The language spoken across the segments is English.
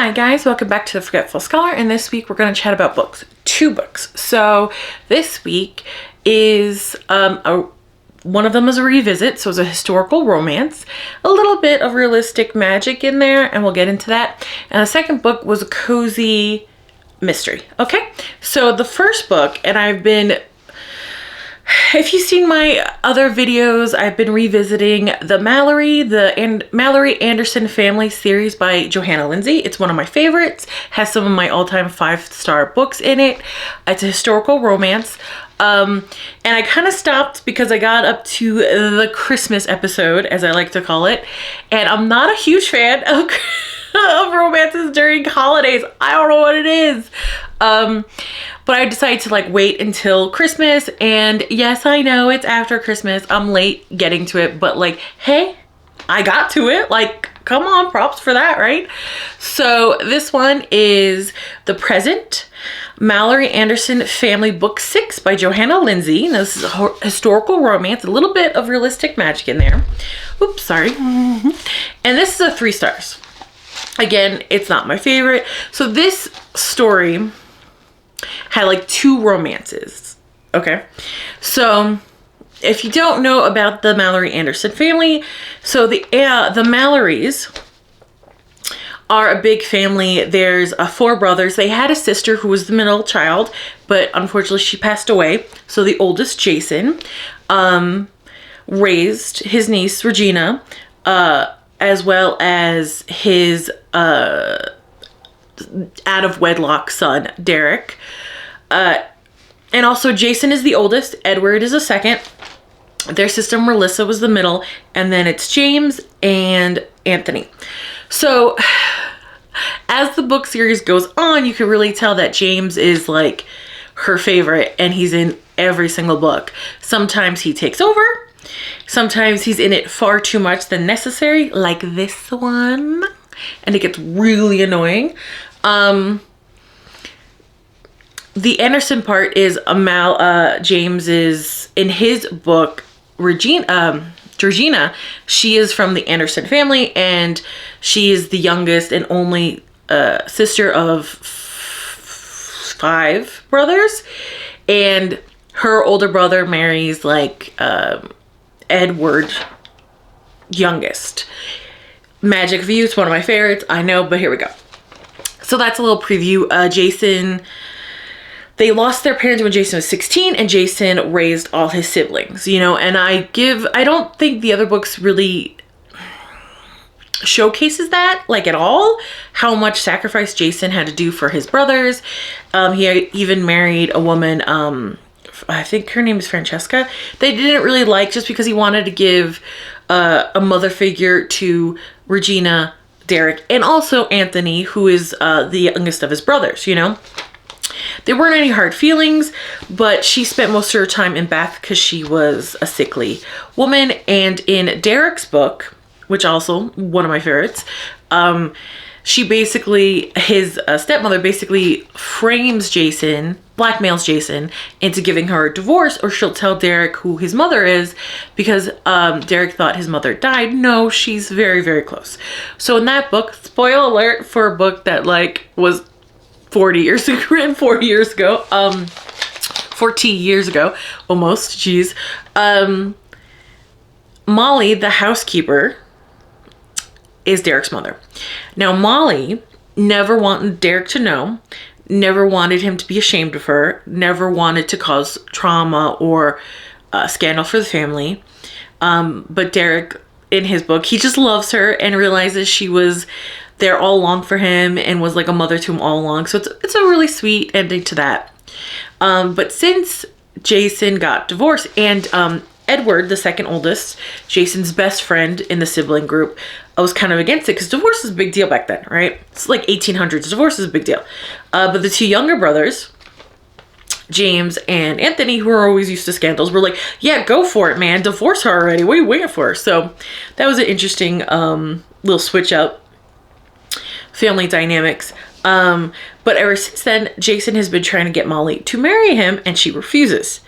Hi guys, welcome back to the Forgetful Scholar, and this week we're going to chat about books. 2 books. So this week is one of them is a revisit, so it's a historical romance, a little bit of realistic magic in there, and we'll get into that. And the second book was a cozy mystery. Okay, so the first book, and if you've seen my other videos, I've been revisiting the Malory-Anderson family series by Johanna Lindsey. It's one of my favorites, has some of my all-time 5-star books in it. It's a historical romance. And I kind of stopped because I got up to the Christmas episode, as I like to call it. And I'm not a huge fan of romances during holidays. I don't know what it is. But I decided to wait until Christmas, and yes, I know it's after Christmas. I'm late getting to it, but hey, I got to it. Come on, props for that, right? So this one is The Present, Malory-Anderson Family Book 6 by Johanna Lindsey. Now, this is a historical romance, a little bit of realistic magic in there. Oops, sorry. And this is a 3 stars. Again, it's not my favorite. So this story had 2 romances. Okay, so if you don't know about the Malory-Anderson family, so the Malorys are a big family. There's 4 brothers. They had a sister who was the middle child, but unfortunately she passed away. So the oldest, Jason, raised his niece Regina, as well as his out of wedlock son, Derek. And also Jason is the oldest, Edward is the second, their sister Melissa was the middle, and then it's James and Anthony. So as the book series goes on, you can really tell that James is her favorite, and he's in every single book. Sometimes he takes over, sometimes he's in it far too much than necessary, like this one, and it gets really annoying. The Anderson part is James is in his book. Georgina, she is from the Anderson family, and she is the youngest and only sister of 5 brothers, and her older brother marries Edward, youngest. Magic View is one of my favorites, I know, but here we go. So that's a little preview. Jason, they lost their parents when Jason was 16, and Jason raised all his siblings, and I don't think the other books really showcases that, at all, how much sacrifice Jason had to do for his brothers. He even married a woman, I think her name is Francesca. They didn't really just because he wanted to give a mother figure to Regina, Derek, and also Anthony, who is the youngest of his brothers, There weren't any hard feelings, but she spent most of her time in Bath because she was a sickly woman. And in Derek's book, which also one of my favorites, his stepmother basically frames Jason, blackmails Jason into giving her a divorce, or she'll tell Derek who his mother is, because Derek thought his mother died. No, she's very, very close. So in that book, spoiler alert for a book that was 40 years ago, 14 years ago, almost, geez. Molly, the housekeeper, is Derek's mother. Now, Molly never wanted Derek to know, never wanted him to be ashamed of her, never wanted to cause trauma or scandal for the family. But Derek, in his book, he just loves her and realizes she was there all along for him and was a mother to him all along. So it's a really sweet ending to that. But since Jason got divorced, and Edward, the second oldest, Jason's best friend in the sibling group, I was kind of against it because divorce is a big deal back then, right? It's 1800s. Divorce is a big deal. But the 2 younger brothers, James and Anthony, who are always used to scandals, were yeah, go for it, man. Divorce her already. What are you waiting for? So that was an interesting little switch up. Family dynamics. But ever since then, Jason has been trying to get Molly to marry him, and she refuses.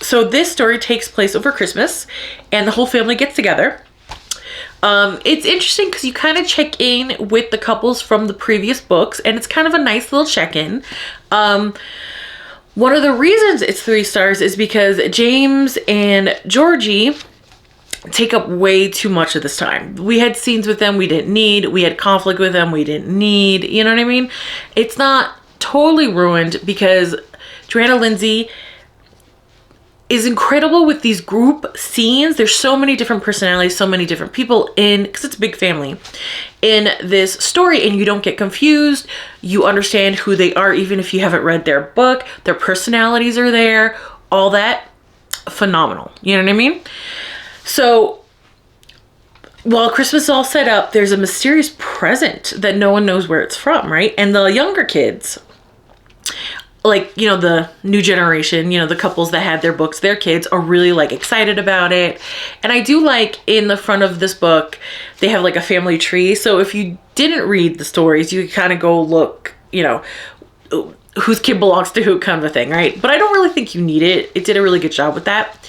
So this story takes place over Christmas, and the whole family gets together. It's interesting because you kind of check in with the couples from the previous books, and it's kind of a nice little check-in. One of the reasons it's 3 stars is because James and Georgie take up way too much of this time. We had scenes with them we didn't need. We had conflict with them we didn't need. You know what I mean? It's not totally ruined because Johanna Lindsey is incredible with these group scenes. There's so many different personalities, so many different people in, because it's a big family, in this story, and you don't get confused. You understand who they are even if you haven't read their book. Their personalities are there, all that. Phenomenal. You know what I mean? So while Christmas is all set up, there's a mysterious present that no one knows where it's from, right? And the younger kids, like, you know, the new generation, you know, the couples that had their books, their kids are really like excited about it. And I do like in the front of this book, they have like a family tree. So if you didn't read the stories, you kind of go look, you know, whose kid belongs to who kind of a thing, right? But I don't really think you need it. It did a really good job with that.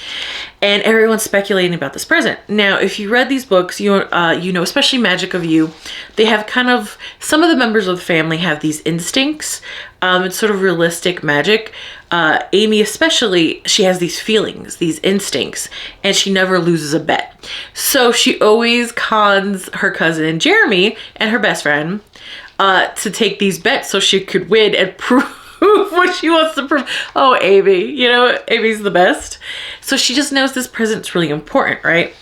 And everyone's speculating about this present. Now, if you read these books, you know, especially Magic of You, they have kind of, some of the members of the family have these instincts. It's sort of realistic magic. Amy especially, she has these feelings, these instincts, and she never loses a bet. So she always cons her cousin Jeremy and her best friend to take these bets so she could win and prove what she wants to prove. Oh, Amy, you know, Amy's the best. So she just knows this present's really important, right?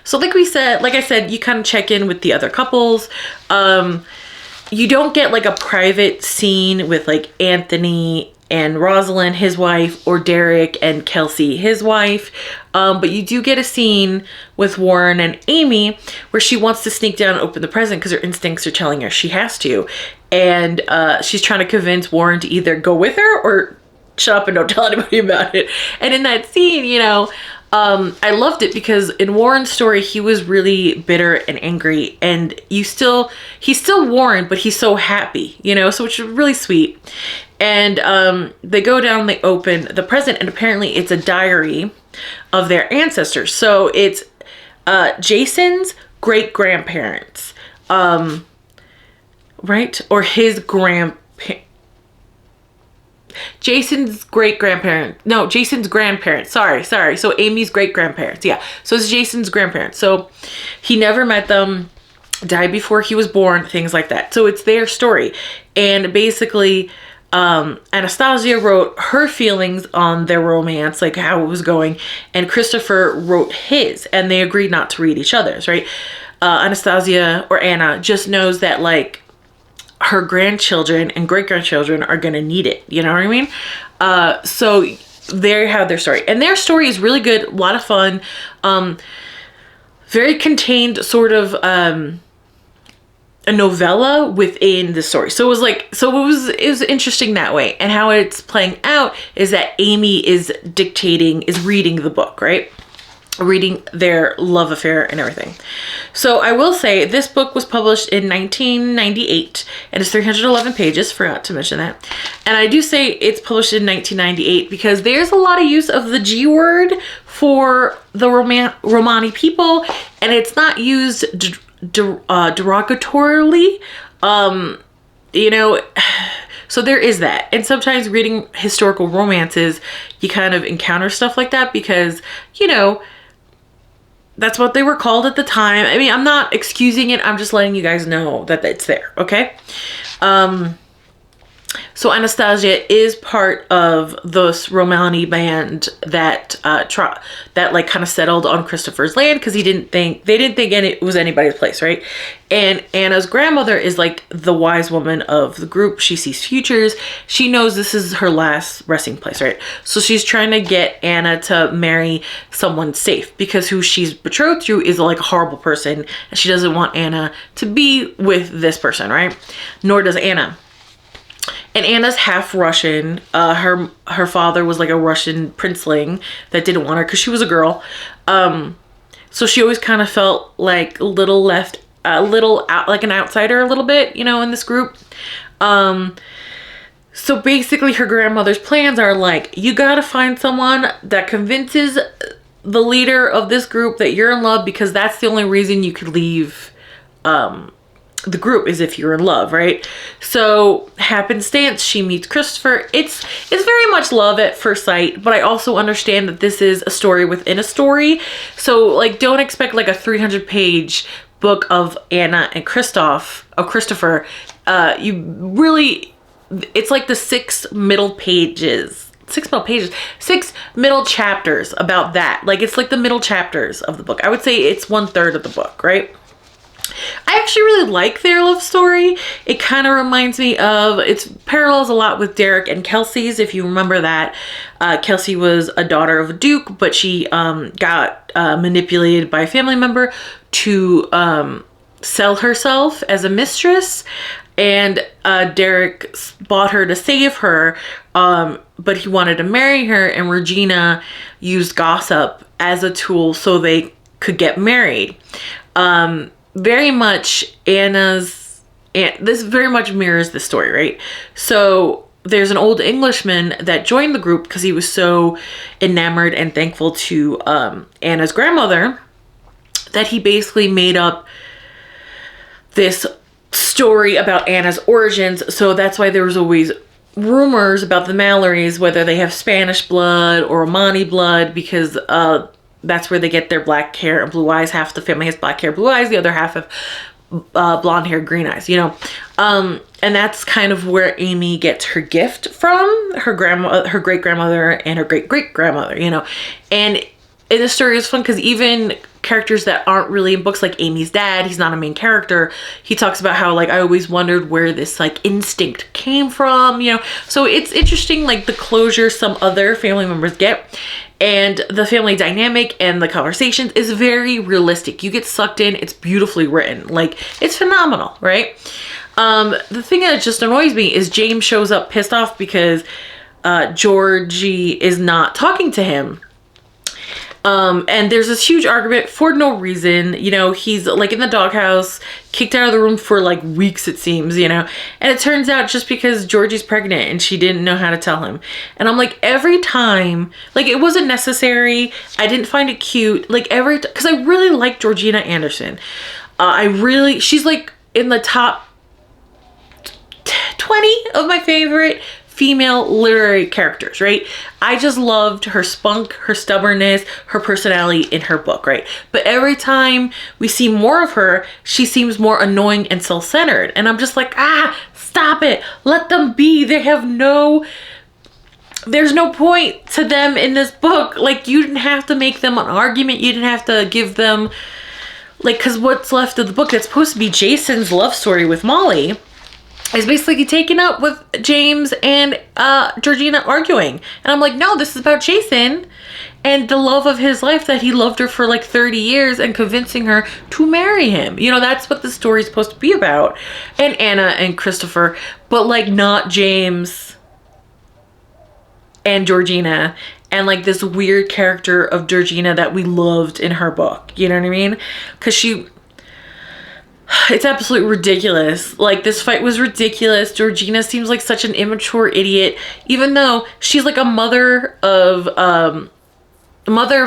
So like I said, you kind of check in with the other couples. You don't get like a private scene with like Anthony and Rosalind, his wife, or Derek and Kelsey, his wife. But you do get a scene with Warren and Amy where she wants to sneak down and open the present because her instincts are telling her she has to. And she's trying to convince Warren to either go with her or shut up and don't tell anybody about it. And in that scene, you know, I loved it because in Warren's story, he was really bitter and angry, and he's still Warren, but he's so happy, you know, so which is really sweet. And they go down, they open the present, and apparently it's a diary of their ancestors. So it's Jason's great-grandparents, right? Or his Jason's great-grandparents. No, Jason's grandparents. Sorry. So Amy's great-grandparents. Yeah. So it's Jason's grandparents. So he never met them, died before he was born, things like that. So it's their story. And basically, Anastasia wrote her feelings on their romance, like how it was going, and Christopher wrote his, and they agreed not to read each other's, right? Anastasia, or Anna, just knows that, like, her grandchildren and great-grandchildren are gonna need it, you know what I mean? So there you have their story, and their story is really good, a lot of fun, very contained, sort of a novella within the story. So it was interesting that way. And how it's playing out is that Amy is reading the book, right? Reading their love affair and everything. So I will say this book was published in 1998 and it's 311 pages, forgot to mention that. And I do say it's published in 1998 because there's a lot of use of the G word for the Romani people, and it's not used derogatorily, you know, so there is that. And sometimes reading historical romances, you kind of encounter stuff like that because, you know, that's what they were called at the time. I mean, I'm not excusing it. I'm just letting you guys know that it's there. Okay. So Anastasia is part of this Romani band that like kind of settled on Christopher's land because they didn't think it was anybody's place, right? And Anna's grandmother is like the wise woman of the group. She sees futures. She knows this is her last resting place, right? So she's trying to get Anna to marry someone safe because who she's betrothed to is like a horrible person, and she doesn't want Anna to be with this person, right? Nor does Anna. And Anna's half Russian. Her father was like a Russian princeling that didn't want her because she was a girl. So she always kind of felt like like an outsider a little bit, you know, in this group. So basically her grandmother's plans are like, you gotta find someone that convinces the leader of this group, that you're in love, because that's the only reason you could leave the group, is if you're in love, right? So happenstance, she meets Christopher. It's very much love at first sight, but I also understand that this is a story within a story. So like, don't expect like a 300-page book of Anna and Christopher. It's like the six middle chapters about that. Like, it's like the middle chapters of the book. I would say it's 1/3 of the book, right? I actually really like their love story. It kind of reminds me of, it parallels a lot with Derek and Kelsey's, if you remember that. Kelsey was a daughter of a duke, but she got manipulated by a family member to sell herself as a mistress. And Derek bought her to save her, but he wanted to marry her, and Regina used gossip as a tool so they could get married. Very much this very much mirrors the story, right? So there's an old Englishman that joined the group because he was so enamored and thankful to Anna's grandmother that he basically made up this story about Anna's origins. So that's why there was always rumors about the Malorys, whether they have Spanish blood or Romani blood, because that's where they get their black hair and blue eyes. Half the family has black hair, blue eyes. The other half have blonde hair, green eyes, you know. And that's kind of where Amy gets her gift from, her great grandmother and her great great grandmother, you know. And in the story is fun because even characters that aren't really in books, like Amy's dad, he's not a main character. He talks about how, like, I always wondered where this like instinct came from, you know. So it's interesting, like the closure some other family members get. And the family dynamic and the conversations is very realistic. You get sucked in. It's beautifully written. Like, it's phenomenal, right? The thing that just annoys me is James shows up pissed off because Georgie is not talking to him. And there's this huge argument for no reason. You know, he's like in the doghouse, kicked out of the room for like weeks, it seems, you know. And it turns out just because Georgie's pregnant and she didn't know how to tell him. And I'm like, every time, like, it wasn't necessary. I didn't find it cute. Like, because I really like Johanna Anderson. She's like in the top 20 of my favorite female literary characters, right? I just loved her spunk, her stubbornness, her personality in her book, right? But every time we see more of her, she seems more annoying and self-centered. And I'm just like, stop it. Let them be. There's no point to them in this book. Like, you didn't have to make them an argument. You didn't have to give them, like, because what's left of the book that's supposed to be Jason's love story with Molly is basically taken up with James and Georgina arguing. And I'm like, no, this is about Jason and the love of his life, that he loved her for like 30 years and convincing her to marry him. You know, that's what the story's supposed to be about. And Anna and Christopher, but like not James and Georgina and like this weird character of Georgina that we loved in her book. You know what I mean? Because it's absolutely ridiculous. Like, this fight was ridiculous. Georgina seems like such an immature idiot, even though she's like a mother of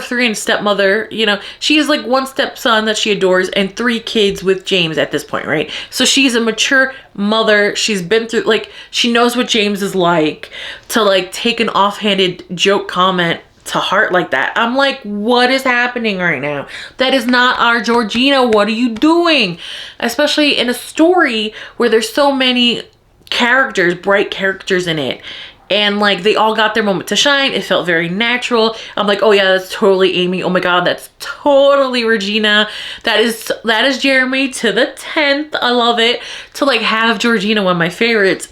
three and stepmother. You know, she has like one stepson that she adores and 3 kids with James at this point, right? So she's a mature mother. She's been through, like, she knows what James is like. To like take an offhanded joke comment to heart like that, I'm like, what is happening right now? That is not our Georgina. What are you doing? Especially in a story where there's so many characters, bright characters in it, and like they all got their moment to shine. It felt very natural. I'm like, oh yeah, that's totally Amy. Oh my god, that's totally Regina. That is Jeremy to the 10th. I love it. To like have Georgina, one of my favorites,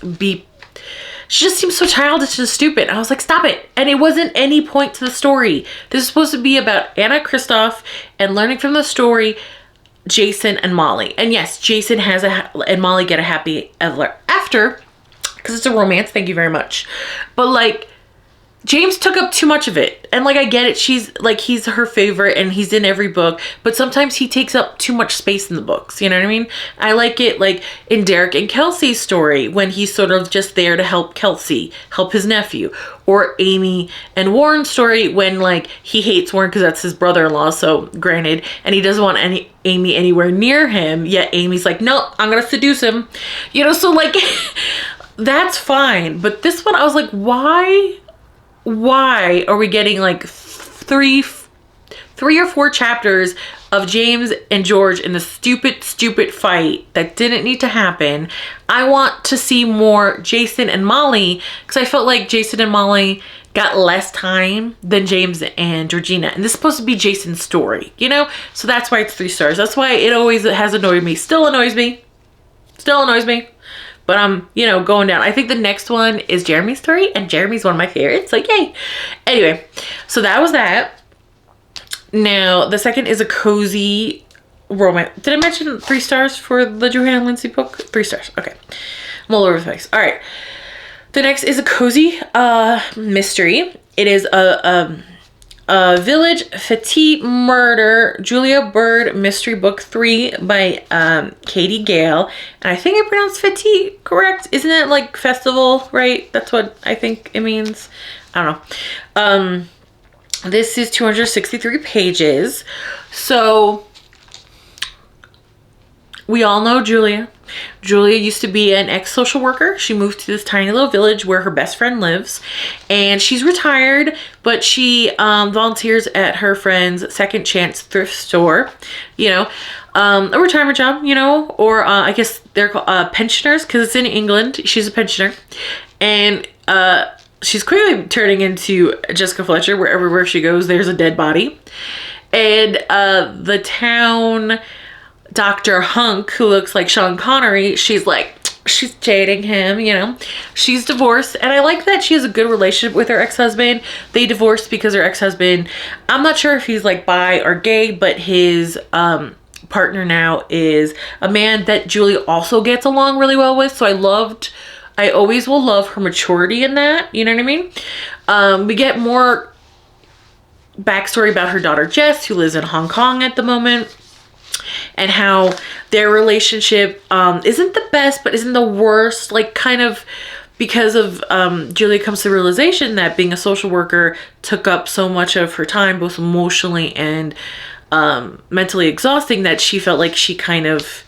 she just seems so childish and stupid. I was like, stop it. And it wasn't any point to the story. This is supposed to be about Anna, Kristoff, and learning from the story, Jason and Molly. And yes, Jason and Molly get a happy ever after, because it's a romance. Thank you very much. But like, James took up too much of it. And like, I get it. She's like, he's her favorite and he's in every book, but sometimes he takes up too much space in the books. You know what I mean? I like it like in Derek and Kelsey's story when he's sort of just there to help Kelsey, help his nephew, or Amy and Warren's story when like he hates Warren because that's his brother-in-law. So granted, and he doesn't want Amy anywhere near him. Yet Amy's like, no, I'm going to seduce him. You know, so like, that's fine. But this one, I was like, why are we getting like three or four chapters of James and George in the stupid fight that didn't need to happen? I want to see more Jason and Molly, because I felt like Jason and Molly got less time than James and Georgina, and this is supposed to be Jason's story, you know? So that's why it's 3 stars. That's why it always has annoyed me. Still annoys me. But I'm, you know, going down. I think the next one is Jeremy's story, and Jeremy's one of my favorites. Like, yay. Anyway, so that was that. Now, the second is a cozy romance. Did I mention 3 stars for the Johanna Lindsey book? 3 stars. Okay. I'm all over the place. All right. The next is a cozy mystery. It is a Village Fete Murder Julia Bird Mystery Book 3 by Katie Gayle. And I think I pronounced Fete correct. Isn't it like festival, right? That's what I think it means. I don't know. This is 263 pages. So we all know Julia. Julia used to be an ex-social worker. She moved to this tiny little village where her best friend lives, and she's retired, but she volunteers at her friend's second chance thrift store, you know, a retirement job, you know, or I guess they're called pensioners because it's in England. She's a pensioner, and she's quickly turning into Jessica Fletcher. Where everywhere she goes, there's a dead body, and the town Dr. Hunk, who looks like Sean Connery, she's dating him, you know. She's divorced, and I like that she has a good relationship with her ex-husband. They divorced because her ex-husband, I'm not sure if he's like bi or gay, but his partner now is a man that Julia also gets along really well with. So I always will love her maturity in that, you know what I mean? We get more backstory about her daughter Jess, who lives in Hong Kong at the moment, and how their relationship isn't the best, but isn't the worst, like kind of because of Julia comes to the realization that being a social worker took up so much of her time, both emotionally and mentally exhausting, that she felt like she kind of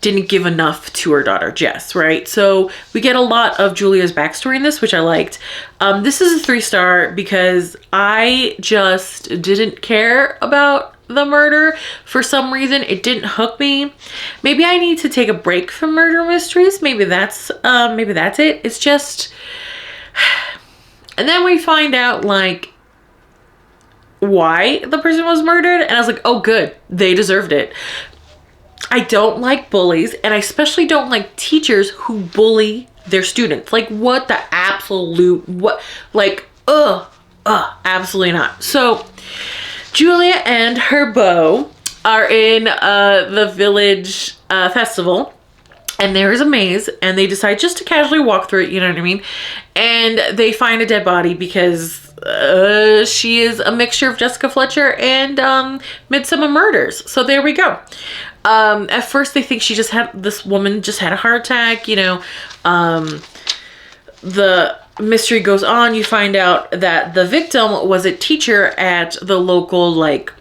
didn't give enough to her daughter Jess, right? So we get a lot of Julia's backstory in this, which I liked. This is a 3-star because I just didn't care about the murder. For some reason, it didn't hook me. Maybe I need to take a break from murder mysteries. Maybe that's it. It's just, and then we find out like why the person was murdered, and I was like, oh good, they deserved it. I don't like bullies, and I especially don't like teachers who bully their students. Like what the absolute, what, like, absolutely not. So Julia and her beau are in the village festival, and there is a maze, and they decide just to casually walk through it, you know what I mean? And they find a dead body because she is a mixture of Jessica Fletcher and Midsomer Murders. So there we go. At first they think this woman just had a heart attack, you know. The mystery goes on. You find out that the victim was a teacher at the local like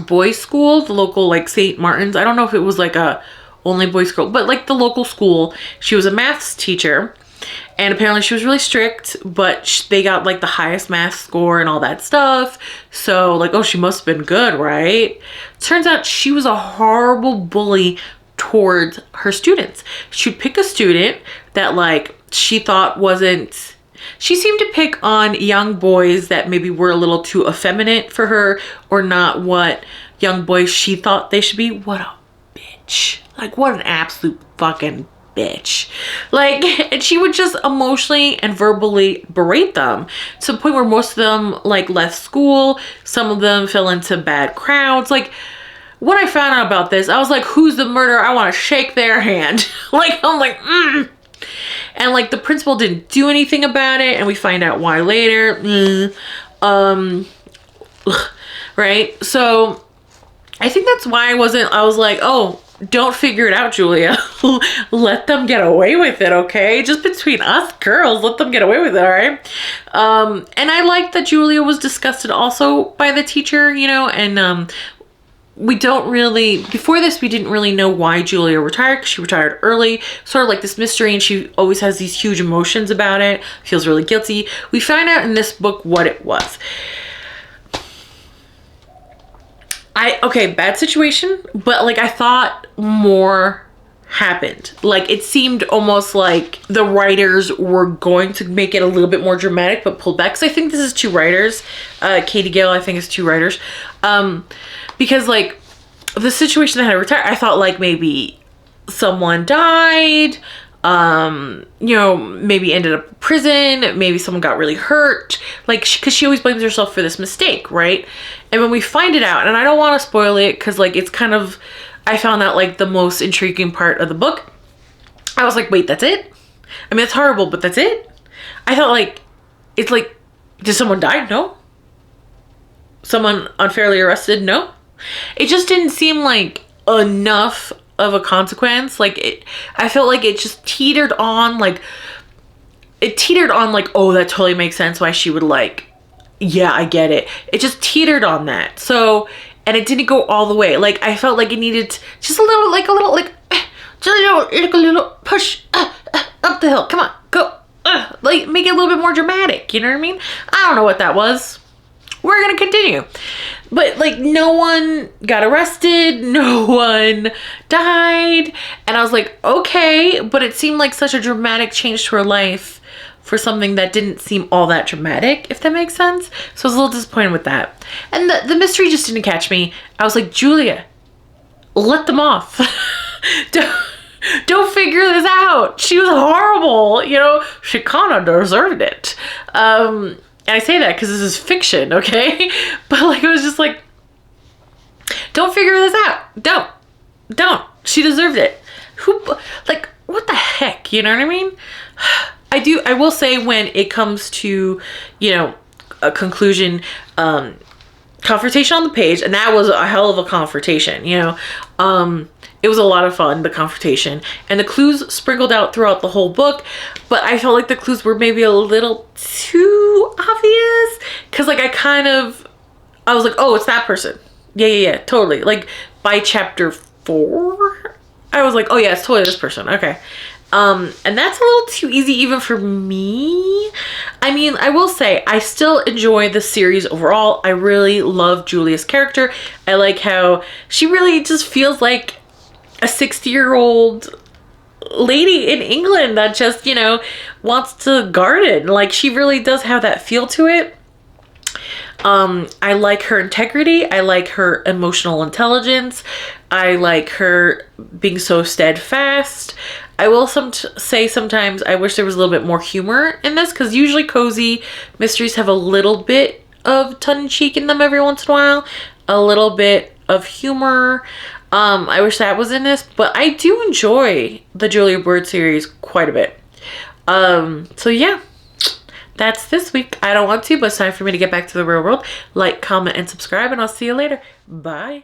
boys school, the local like St. Martin's. I don't know if it was like a only boys school, but like the local school. She was a maths teacher, and apparently she was really strict, but they got like the highest math score and all that stuff. So like, oh, she must have been good, right? Turns out she was a horrible bully towards her students. She'd pick a student that like she thought wasn't, she seemed to pick on young boys that maybe were a little too effeminate for her, or not what young boys she thought they should be. What a bitch. Like what an absolute fucking bitch. Like, and she would just emotionally and verbally berate them to the point where most of them like left school. Some of them fell into bad crowds. Like when I found out about this, I was like, who's the murderer? I want to shake their hand. Like, I'm like, And like the principal didn't do anything about it, and we find out why later. Right? So I think that's why I was like, oh, don't figure it out, Julia. Let them get away with it, okay? Just between us girls, let them get away with it, all right? And I like that Julia was disgusted also by the teacher, you know, and we don't really, before this, we didn't really know why Julia retired, because she retired early, sort of like this mystery, and she always has these huge emotions about it, feels really guilty. We find out in this book what it was. Okay, bad situation, but like I thought more happened. Like it seemed almost like the writers were going to make it a little bit more dramatic, but pulled back. Because I think this is two writers. Katie Gayle, I think, is two writers. Because like the situation that had retired, I thought like maybe someone died. You know, maybe ended up in prison, maybe someone got really hurt, like, because she always blames herself for this mistake, right? And when we find it out, and I don't want to spoil it, because like it's kind of, I found that like the most intriguing part of the book. I was like, wait, that's it? I mean, it's horrible, but that's it? I thought like, it's like, did someone die? No. Someone unfairly arrested? No. It just didn't seem like enough of a consequence. Like I felt like it just teetered on like, oh, that totally makes sense why she would like, yeah, I get it. It just teetered on that. So, and it didn't go all the way. Like I felt like it needed just a little push up the hill. Come on, go. Like make it a little bit more dramatic. You know what I mean? I don't know what that was. We're gonna continue. But like no one got arrested, no one died. And I was like, okay, but it seemed like such a dramatic change to her life for something that didn't seem all that dramatic, if that makes sense. So I was a little disappointed with that. And the mystery just didn't catch me. I was like, Julia, let them off. Don't figure this out. She was horrible. You know, she kind of deserved it. And I say that because this is fiction, okay? But like, it was just like, don't figure this out. Don't. She deserved it. Like, what the heck? You know what I mean? I will say when it comes to, you know, a conclusion, confrontation on the page, and that was a hell of a confrontation, you know? It was a lot of fun, the confrontation, and the clues sprinkled out throughout the whole book, but I felt like the clues were maybe a little too obvious, because like I was like, oh, it's that person. Yeah, totally. Like by chapter 4, I was like, oh yeah, it's totally this person. Okay. And that's a little too easy even for me. I mean, I will say I still enjoy the series overall. I really love Julia's character. I like how she really just feels like a 60-year-old lady in England that just, you know, wants to garden. Like she really does have that feel to it. I like her integrity. I like her emotional intelligence. I like her being so steadfast. I will say sometimes I wish there was a little bit more humor in this, because usually cozy mysteries have a little bit of tongue-in-cheek in them every once in a while. A little bit of humor. I wish that was in this, but I do enjoy the Julia Bird series quite a bit. So yeah, that's this week. I don't want to, but it's time for me to get back to the real world. Like, comment, and subscribe, and I'll see you later. Bye.